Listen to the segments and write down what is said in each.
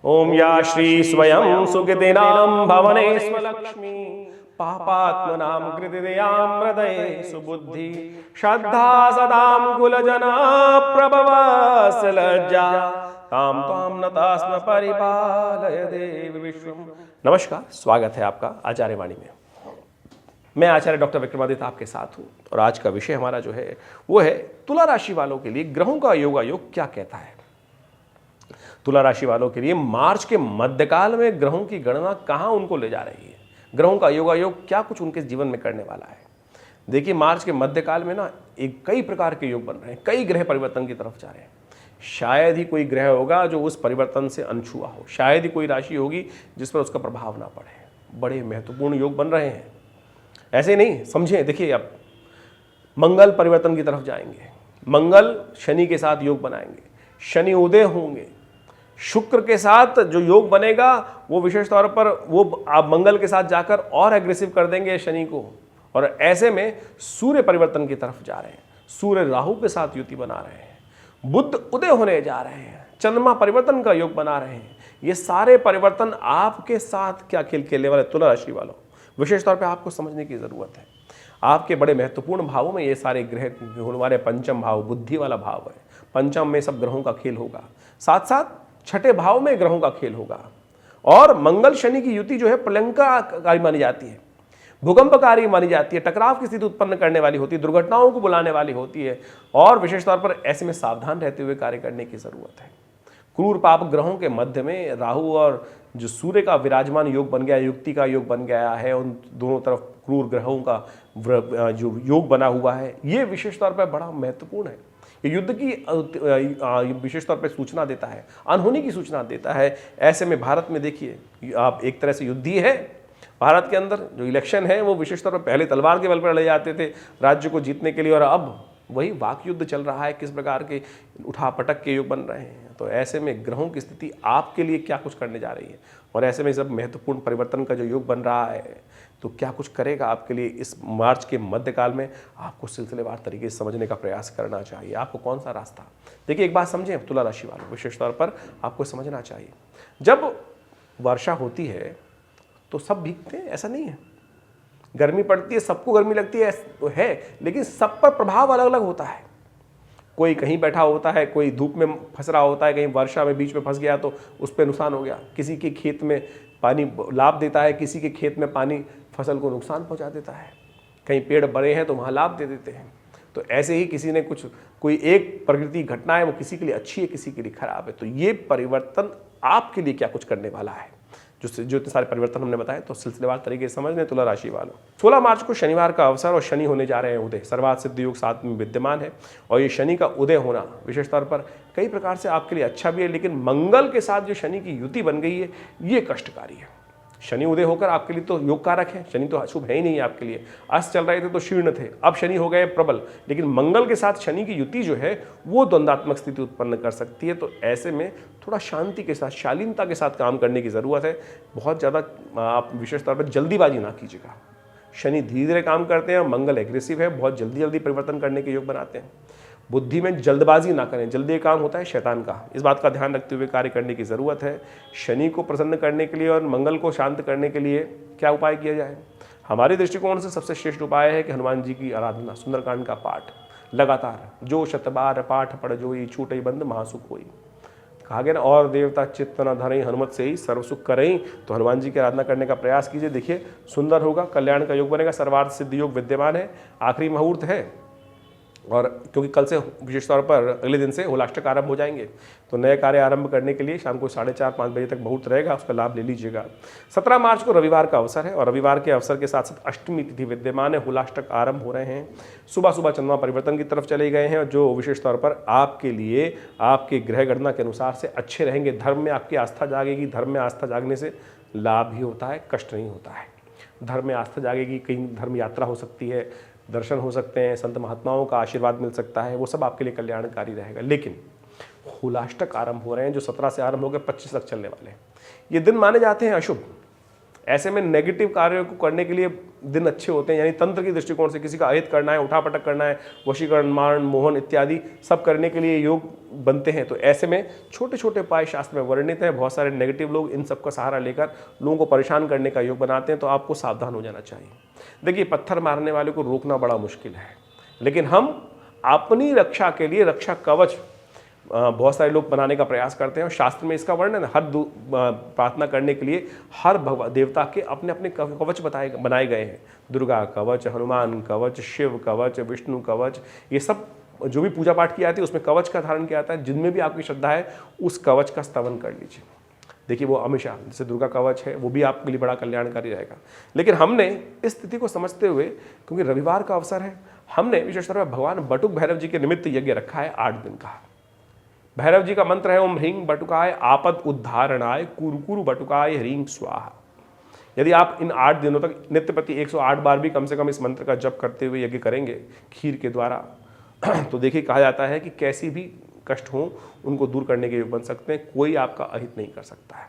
ओम या श्री स्वयं सुकृतिनां भवने स्वलक्ष्मी पापात्मनां कृतिदयां हृदये सुबुद्धि श्रद्धा सदां कुलजना प्रभवसलज्जा ताम त्वां नतास्म परिपालय देव विश्वम। नमस्कार, स्वागत है आपका आचार्य वाणी में। मैं आचार्य डॉक्टर विक्रमादित्य आपके साथ हूँ और आज का विषय हमारा जो है वो है तुला राशि वालों के लिए ग्रहों का योगायोग क्या कहता है। तुला राशि वालों के लिए मार्च के मध्यकाल में ग्रहों की गणना कहाँ उनको ले जा रही है, ग्रहों का योगायोग क्या कुछ उनके जीवन में करने वाला है। देखिए, मार्च के मध्यकाल में ना एक कई प्रकार के योग बन रहे हैं, कई ग्रह परिवर्तन की तरफ जा रहे हैं। शायद ही कोई ग्रह होगा जो उस परिवर्तन से अनछुआ हो, शायद ही कोई राशि होगी जिस पर उसका प्रभाव ना पड़े। बड़े महत्वपूर्ण योग बन रहे हैं, ऐसे नहीं समझें। देखिए, अब मंगल परिवर्तन की तरफ जाएंगे, मंगल शनि के साथ योग बनाएंगे, शनि उदय होंगे। शुक्र के साथ जो योग बनेगा वो विशेष तौर पर वो आप मंगल के साथ जाकर और एग्रेसिव कर देंगे शनि को। और ऐसे में सूर्य परिवर्तन की तरफ जा रहे हैं, सूर्य राहु के साथ युति बना रहे हैं, बुध उदय होने जा रहे हैं, चंद्रमा परिवर्तन का योग बना रहे हैं। ये सारे परिवर्तन आपके साथ क्या खेल खेलने वाले तुला राशि वालों, विशेष तौर पे आपको समझने की जरूरत है। आपके बड़े महत्वपूर्ण भावों में ये सारे ग्रह होने वाले, पंचम भाव बुद्धि वाला भाव है, पंचम में सब ग्रहों का खेल होगा, साथ साथ छठे भाव में ग्रहों का खेल होगा। और मंगल शनि की युति जो है प्रलंकाकारी मानी जाती है, भूकंपकारी मानी जाती है, टकराव की स्थिति उत्पन्न करने वाली होती है, दुर्घटनाओं को बुलाने वाली होती है। और विशेष तौर पर ऐसे में सावधान रहते हुए कार्य करने की जरूरत है। क्रूर पाप ग्रहों के मध्य में राहु और जो सूर्य का विराजमान योग बन गया, युक्ति का योग बन गया है, उन दोनों तरफ क्रूर ग्रहों का जो योग बना हुआ है, ये विशेष तौर पर बड़ा महत्वपूर्ण है। ये युद्ध की विशेष तौर पर सूचना देता है, अनहोनी की सूचना देता है। ऐसे में भारत में देखिए, आप एक तरह से युद्ध ही है। भारत के अंदर जो इलेक्शन है वो विशेष तौर पर पहले तलवार के बल पर लड़े जाते थे राज्य को जीतने के लिए, और अब वही वाक युद्ध चल रहा है। किस प्रकार के उठापटक के योग बन रहे हैं। तो ऐसे में ग्रहों की स्थिति आपके लिए क्या कुछ करने जा रही है, और ऐसे में सब महत्वपूर्ण परिवर्तन का जो योग बन रहा है तो क्या कुछ करेगा आपके लिए इस मार्च के मध्यकाल में, आपको सिलसिलेवार तरीके से समझने का प्रयास करना चाहिए। आपको कौन सा रास्ता, देखिए एक बात समझें तुला राशि वालों, विशेष तौर पर आपको समझना चाहिए, जब वर्षा होती है तो सब भीगते हैं, ऐसा नहीं है। गर्मी पड़ती है, सबको गर्मी लगती है, लेकिन सब पर प्रभाव अलग अलग होता है। कोई कहीं बैठा होता है, कोई धूप में फंस रहा होता है, कहीं वर्षा में बीच में फंस गया तो उस पर नुकसान हो गया। किसी के खेत में पानी लाभ देता है, किसी के खेत में पानी फसल को नुकसान पहुंचा देता है। कहीं पेड़ बड़े हैं तो वहाँ लाभ दे देते हैं। तो ऐसे ही किसी ने कोई एक प्रकृति घटना है, वो किसी के लिए अच्छी है, किसी के लिए खराब है। तो ये परिवर्तन आपके लिए क्या कुछ करने वाला है, जो इतने सारे परिवर्तन हमने बताए, तो सिलसिलेवार तरीके से समझने तुला राशि वालों। 16 मार्च को शनिवार का अवसर और शनि होने जा रहे हैं उदय, सर्वार्थ सिद्धि योग साथ में विद्यमान है। और ये शनि का उदय होना विशेष तौर पर कई प्रकार से आपके लिए अच्छा भी है, लेकिन मंगल के साथ जो शनि की युति बन गई है ये कष्टकारी है। शनि उदय होकर आपके लिए तो योग कारक है, शनि तो अशुभ है ही नहीं आपके लिए। अस्त चल रहे थे तो शीर्ण थे, अब शनि हो गए प्रबल, लेकिन मंगल के साथ शनि की युति जो है वो द्वंद्वात्मक स्थिति उत्पन्न कर सकती है। तो ऐसे में थोड़ा शांति के साथ, शालीनता के साथ काम करने की जरूरत है। बहुत ज़्यादा आप विशेष तौर पर जल्दीबाजी ना कीजिएगा। शनि धीरे धीरे काम करते हैं, मंगल एग्रेसिव है, बहुत जल्दी जल्दी परिवर्तन करने के योग बनाते हैं। बुद्धि में जल्दबाजी ना करें, जल्दी काम होता है शैतान का, इस बात का ध्यान रखते हुए कार्य करने की ज़रूरत है। शनि को प्रसन्न करने के लिए और मंगल को शांत करने के लिए क्या उपाय किया जाए, हमारे दृष्टिकोण से सबसे श्रेष्ठ उपाय है कि हनुमान जी की आराधना, सुंदरकांड का पाठ लगातार, जो शतबार पाठ पढ़ जोई छूटई बंद महासुख होई। कहा गया ना, और देवता चित्त न धरई हनुमत से ही सर्व सुख करई। तो हनुमान जी की आराधना करने का प्रयास कीजिए, देखिए सुंदर होगा, कल्याण का योग बनेगा, सर्वार्थ सिद्धि योग विद्यमान है। आखिरी मुहूर्त है, और क्योंकि कल से विशेष तौर पर अगले दिन से होलाष्टक आरंभ हो जाएंगे, तो नए कार्य आरंभ करने के लिए शाम को 4:30-5 बजे तक मुहूर्त रहेगा, उसका लाभ ले लीजिएगा। 17 मार्च को रविवार का अवसर है, और रविवार के अवसर के साथ साथ अष्टमी तिथि विद्यमान है, होलाष्टक आरंभ हो रहे हैं। सुबह सुबह चंद्रमा परिवर्तन की तरफ चले गए हैं, जो विशेष तौर पर आपके लिए आपके ग्रह गणना के अनुसार से अच्छे रहेंगे। धर्म में आपकी आस्था जागेगी, धर्म में आस्था जागने से लाभ ही होता है, कष्ट नहीं होता है। धर्म में आस्था जागेगी, कहीं धर्म यात्रा हो सकती है, दर्शन हो सकते हैं, संत महात्माओं का आशीर्वाद मिल सकता है, वो सब आपके लिए कल्याणकारी रहेगा। लेकिन होलाष्टक आरंभ हो रहे हैं जो 17 से आरंभ होकर 25 तक चलने वाले हैं। ये दिन माने जाते हैं अशुभ। ऐसे में नेगेटिव कार्यों को करने के लिए दिन अच्छे होते हैं, यानी तंत्र की दृष्टिकोण से किसी का अहित करना है, उठापटक करना है, वशीकरण, मारण, मोहन इत्यादि सब करने के लिए योग बनते हैं। तो ऐसे में छोटे छोटे उपाय शास्त्र में वर्णित है। बहुत सारे नेगेटिव लोग इन सब का सहारा लेकर लोगों को परेशान करने का योग बनाते हैं, तो आपको सावधान हो जाना चाहिए। देखिए, पत्थर मारने वाले को रोकना बड़ा मुश्किल है, लेकिन हम अपनी रक्षा के लिए रक्षा कवच बहुत सारे लोग बनाने का प्रयास करते हैं, और शास्त्र में इसका वर्णन है। हर प्रार्थना करने के लिए हर देवता के अपने अपने कवच बनाए गए हैं। दुर्गा कवच, हनुमान कवच, शिव कवच, विष्णु कवच, ये सब जो भी पूजा पाठ की जाती है उसमें कवच का धारण किया जाता है। जिनमें भी आपकी श्रद्धा है उस कवच का स्तवन कर लीजिए। देखिए, वो हमेशा, जैसे दुर्गा कवच है, वो भी आपके लिए बड़ा कल्याणकारी रहेगा। लेकिन हमने इस स्थिति को समझते हुए, क्योंकि रविवार का अवसर है, हमने विशेष तौर पर भगवान बटुक भैरव जी के निमित्त यज्ञ रखा है 8 दिन का। भैरव जी का मंत्र है ओम ह्रीं बटुकाय आपद उद्धारणाय कुरु बटुकाय ह्रीं स्वाहा। यदि आप इन 8 दिनों तक नित्य प्रति 108 बार भी कम से कम इस मंत्र का जप करते हुए यज्ञ करेंगे खीर के द्वारा, तो देखिए, कहा जाता है कि कैसी भी कष्ट हो उनको दूर करने के योग बन सकते हैं, कोई आपका अहित नहीं कर सकता है।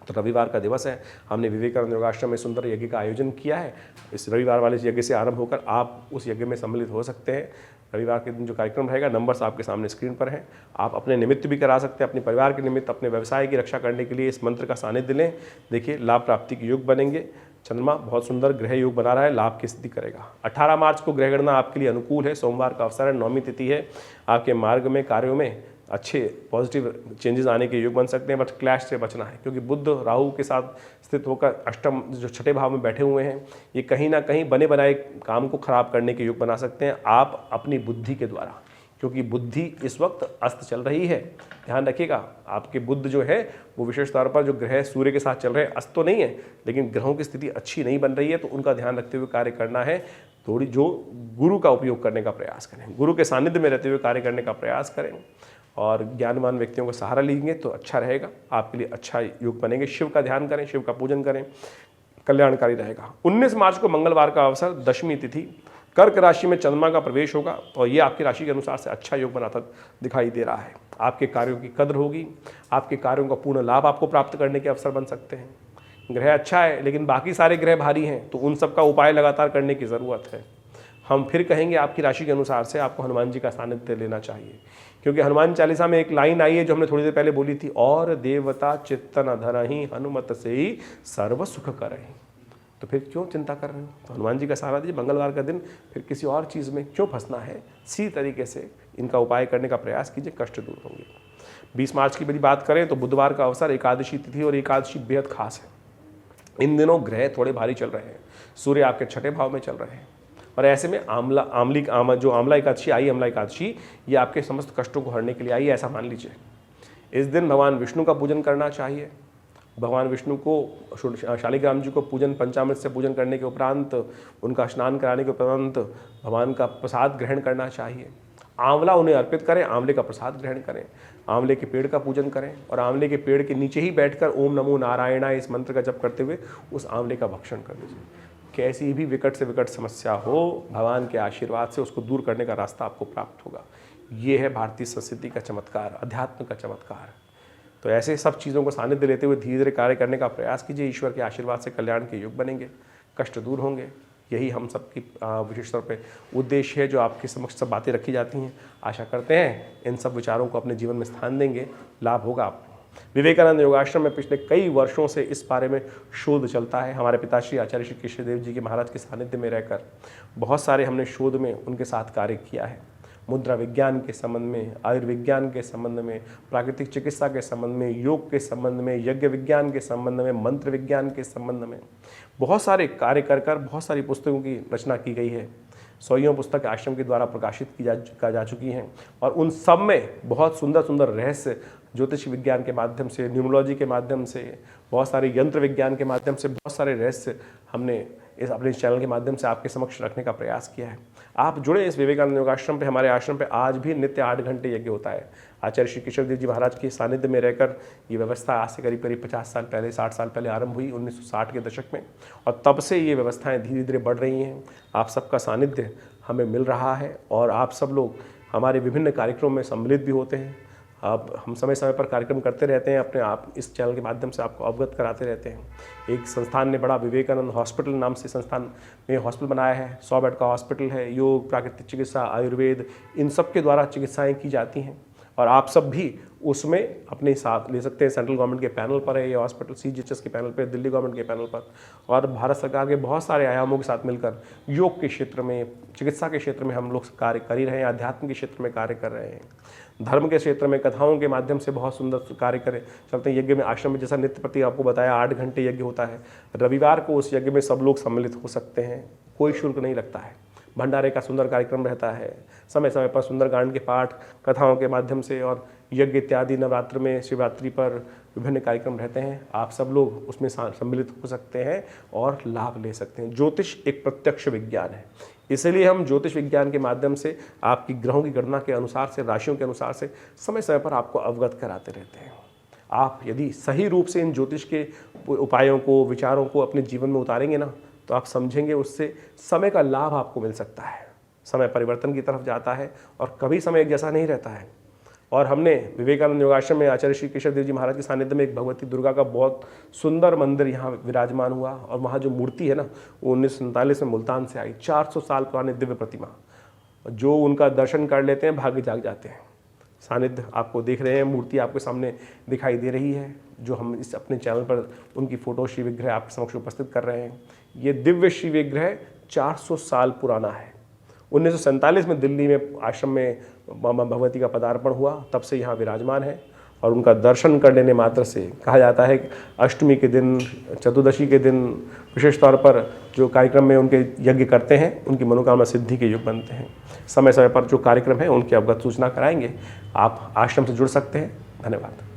तो रविवार का दिवस है, हमने विवेकानंद योगाश्रम में सुंदर यज्ञ का आयोजन किया है। इस रविवार वाले यज्ञ से आरंभ होकर आप उस यज्ञ में सम्मिलित हो सकते हैं। रविवार के दिन जो कार्यक्रम रहेगा, नंबर्स आपके सामने स्क्रीन पर हैं। आप अपने निमित्त भी करा सकते हैं, अपने परिवार के निमित्त, अपने व्यवसाय की रक्षा करने के लिए इस मंत्र का सानिध्य लें। देखिए, लाभ प्राप्ति के योग बनेंगे। चंद्रमा बहुत सुंदर ग्रह योग बना रहा है, लाभ की स्थिति करेगा। 18 मार्च को ग्रह गणना आपके लिए अनुकूल है, सोमवार का अवसर है, 9वीं तिथि है। आपके मार्ग में, कार्यों में अच्छे पॉजिटिव चेंजेस आने के योग बन सकते हैं, बट क्लैश से बचना है, क्योंकि बुध राहु के साथ स्थित होकर अष्टम जो छठे भाव में बैठे हुए हैं, ये कहीं ना कहीं बने बनाए काम को खराब करने के योग बना सकते हैं आप अपनी बुद्धि के द्वारा, क्योंकि बुद्धि इस वक्त अस्त चल रही है। ध्यान रखिएगा, आपके बुध जो है वो विशेष तौर पर जो ग्रह सूर्य के साथ चल रहे हैं, अस्त तो नहीं है, लेकिन ग्रहों की स्थिति अच्छी नहीं बन रही है, तो उनका ध्यान रखते हुए कार्य करना है। थोड़ी जो गुरु का उपयोग करने का प्रयास करें, गुरु के सानिध्य में रहते हुए कार्य करने का प्रयास करें, और ज्ञानवान व्यक्तियों का सहारा लेंगे तो अच्छा रहेगा, आपके लिए अच्छा योग बनेंगे। शिव का ध्यान करें, शिव का पूजन करें, कल्याणकारी रहेगा। 19 मार्च को मंगलवार का अवसर, दशमी तिथि, कर्क राशि में चंद्रमा का प्रवेश होगा, और ये आपकी राशि के अनुसार से अच्छा योग बनाता दिखाई दे रहा है। आपके कार्यों की कद्र होगी, आपके कार्यों का पूर्ण लाभ आपको प्राप्त करने के अवसर बन सकते हैं। ग्रह अच्छा है, लेकिन बाकी सारे ग्रह भारी हैं, तो उन सब का उपाय लगातार करने की ज़रूरत है। हम फिर कहेंगे, आपकी राशि के अनुसार से आपको हनुमान जी का सानिध्य लेना चाहिए, क्योंकि हनुमान चालीसा में एक लाइन आई है जो हमने थोड़ी देर पहले बोली थी, और देवता चित्तन धरहि हनुमत से ही सर्व सुख करहि। तो फिर क्यों चिंता कर रहे हो? तो हनुमान जी का सहारा दीजिए। मंगलवार का दिन, फिर किसी और चीज़ में क्यों फंसना है? इसी तरीके से इनका उपाय करने का प्रयास कीजिए, कष्ट दूर होंगे। 20 मार्च की यदि बात करें तो बुधवार का अवसर, एकादशी तिथि, और एकादशी बेहद खास है। इन दिनों ग्रह थोड़े भारी चल रहे हैं, सूर्य आपके छठे भाव में चल रहे हैं, और ऐसे में आमला एकादशी आई, अमला एकादशी, ये आपके समस्त कष्टों को हरने के लिए आई, ऐसा मान लीजिए। इस दिन भगवान विष्णु का पूजन करना चाहिए। भगवान विष्णु को, शालिग्राम जी को पूजन, पंचामृत से पूजन करने के उपरांत, उनका स्नान कराने के उपरांत भगवान का प्रसाद ग्रहण करना चाहिए। आंवला उन्हें अर्पित करें, आंवले का प्रसाद ग्रहण करें, आंवले के पेड़ का पूजन करें, और आंवले के पेड़ के नीचे ही बैठकर ओम नमो नारायणाय इस मंत्र का जप करते हुए उस आंवले का भक्षण कर लीजिए। कैसी भी विकट से विकट समस्या हो, भगवान के आशीर्वाद से उसको दूर करने का रास्ता आपको प्राप्त होगा। ये है भारतीय संस्कृति का चमत्कार, अध्यात्म का चमत्कार। तो ऐसे सब चीज़ों को सानिध्य लेते हुए धीरे धीरे कार्य करने का प्रयास कीजिए। ईश्वर के आशीर्वाद से कल्याण के युग बनेंगे, कष्ट दूर होंगे। यही हम सबकी विशेष तौर पे उद्देश्य है, जो आपके समक्ष सब बातें रखी जाती हैं। आशा करते हैं इन सब विचारों को अपने जीवन में स्थान देंगे, लाभ होगा आपको। विवेकानंद योगाश्रम में पिछले कई वर्षों से इस बारे में शोध चलता है। हमारे पिताश्री आचार्य श्री कृष्णदेव जी के महाराज के सानिध्य में रहकर बहुत सारे हमने शोध में उनके साथ कार्य किया है। मुद्रा विज्ञान के संबंध में, आयुर्विज्ञान के संबंध में, प्राकृतिक चिकित्सा के संबंध में, योग के संबंध में, यज्ञ विज्ञान के संबंध में, मंत्र विज्ञान के संबंध में बहुत सारे कार्य कर बहुत सारी पुस्तकों की रचना की गई है। 100 पुस्तक आश्रम के द्वारा प्रकाशित की जा चुकी हैं, और उन सब में बहुत सुंदर सुंदर रहस्य ज्योतिष विज्ञान के माध्यम से, न्यूमरोलॉजी के माध्यम से, बहुत सारे यंत्र विज्ञान के माध्यम से बहुत सारे रहस्य हमने इस अपने चैनल के माध्यम से आपके समक्ष रखने का प्रयास किया है। आप जुड़े इस विवेकानंद योगाश्रम पे। हमारे आश्रम पे आज भी नित्य 8 घंटे यज्ञ होता है। आचार्य श्री कृष्णदेव जी महाराज के सानिध्य में रहकर ये व्यवस्था आज से करीब 50 साल पहले, 60 साल पहले आरंभ हुई, 1960 के दशक में, और तब से ये व्यवस्थाएं धीरे धीरे बढ़ रही हैं। आप सबका सानिध्य हमें मिल रहा है, और आप सब लोग हमारे विभिन्न कार्यक्रमों में सम्मिलित भी होते हैं। अब हम समय समय पर कार्यक्रम करते रहते हैं, अपने आप इस चैनल के माध्यम से आपको अवगत कराते रहते हैं। एक संस्थान ने बड़ा विवेकानंद हॉस्पिटल नाम से संस्थान में हॉस्पिटल बनाया है। 100 बेड का हॉस्पिटल है। योग, प्राकृतिक चिकित्सा, आयुर्वेद, इन सब के द्वारा चिकित्साएँ की जाती हैं और आप सब भी उसमें अपने साथ ले सकते हैं। सेंट्रल गवर्नमेंट के पैनल पर है ये हॉस्पिटल, CGHS के पैनल पर, दिल्ली गवर्नमेंट के पैनल पर, और भारत सरकार के बहुत सारे आयामों के साथ मिलकर योग के क्षेत्र में, चिकित्सा के क्षेत्र में हम लोग कार्य कर ही रहे हैं, अध्यात्म के क्षेत्र में कार्य कर रहे हैं, धर्म के क्षेत्र में कथाओं के माध्यम से बहुत सुंदर कार्य करें चलते हैं। यज्ञ में, आश्रम में जैसा नित्य प्रति आपको बताया 8 घंटे यज्ञ होता है। रविवार को उस यज्ञ में सब लोग सम्मिलित हो सकते हैं, कोई शुल्क नहीं लगता है। भंडारे का सुंदर कार्यक्रम रहता है, समय समय पर सुंदरकांड के पाठ कथाओं के माध्यम से, और यज्ञ इत्यादि, नवरात्र में, शिवरात्रि पर विभिन्न कार्यक्रम रहते हैं। आप सब लोग उसमें सम्मिलित हो सकते हैं और लाभ ले सकते हैं। ज्योतिष एक प्रत्यक्ष विज्ञान है, इसलिए हम ज्योतिष विज्ञान के माध्यम से आपकी ग्रहों की गणना के अनुसार से, राशियों के अनुसार से समय समय पर आपको अवगत कराते रहते हैं। आप यदि सही रूप से इन ज्योतिष के उपायों को, विचारों को अपने जीवन में उतारेंगे ना, तो आप समझेंगे उससे समय का लाभ आपको मिल सकता है। समय परिवर्तन की तरफ जाता है और कभी समय एक जैसा नहीं रहता है। और हमने विवेकानंद योगाश्रम में आचार्य श्री केशव देव जी महाराज के सानिध्य में एक भगवती दुर्गा का बहुत सुंदर मंदिर यहाँ विराजमान हुआ, और वहाँ जो मूर्ति है ना, वो 1947 में मुल्तान से आई। 400 साल पुरानी दिव्य प्रतिमा, जो उनका दर्शन कर लेते हैं भाग्य जाग जाते हैं। सानिध्य आपको देख रहे हैं, मूर्ति आपके सामने दिखाई दे रही है, जो हम इस अपने चैनल पर उनकी फोटो श्री विग्रह आपके समक्ष उपस्थित कर रहे हैं। ये दिव्य श्री विग्रह 400 साल पुराना है। 1947 में दिल्ली में आश्रम में भगवती का पदार्पण हुआ, तब से यहाँ विराजमान है, और उनका दर्शन कर लेने मात्र से कहा जाता है कि अष्टमी के दिन, चतुर्दशी के दिन विशेष तौर पर जो कार्यक्रम में उनके यज्ञ करते हैं, उनकी मनोकामना सिद्धि के योग बनते हैं। समय समय पर जो कार्यक्रम है उनकी अवगत सूचना कराएंगे। आप आश्रम से जुड़ सकते हैं। धन्यवाद।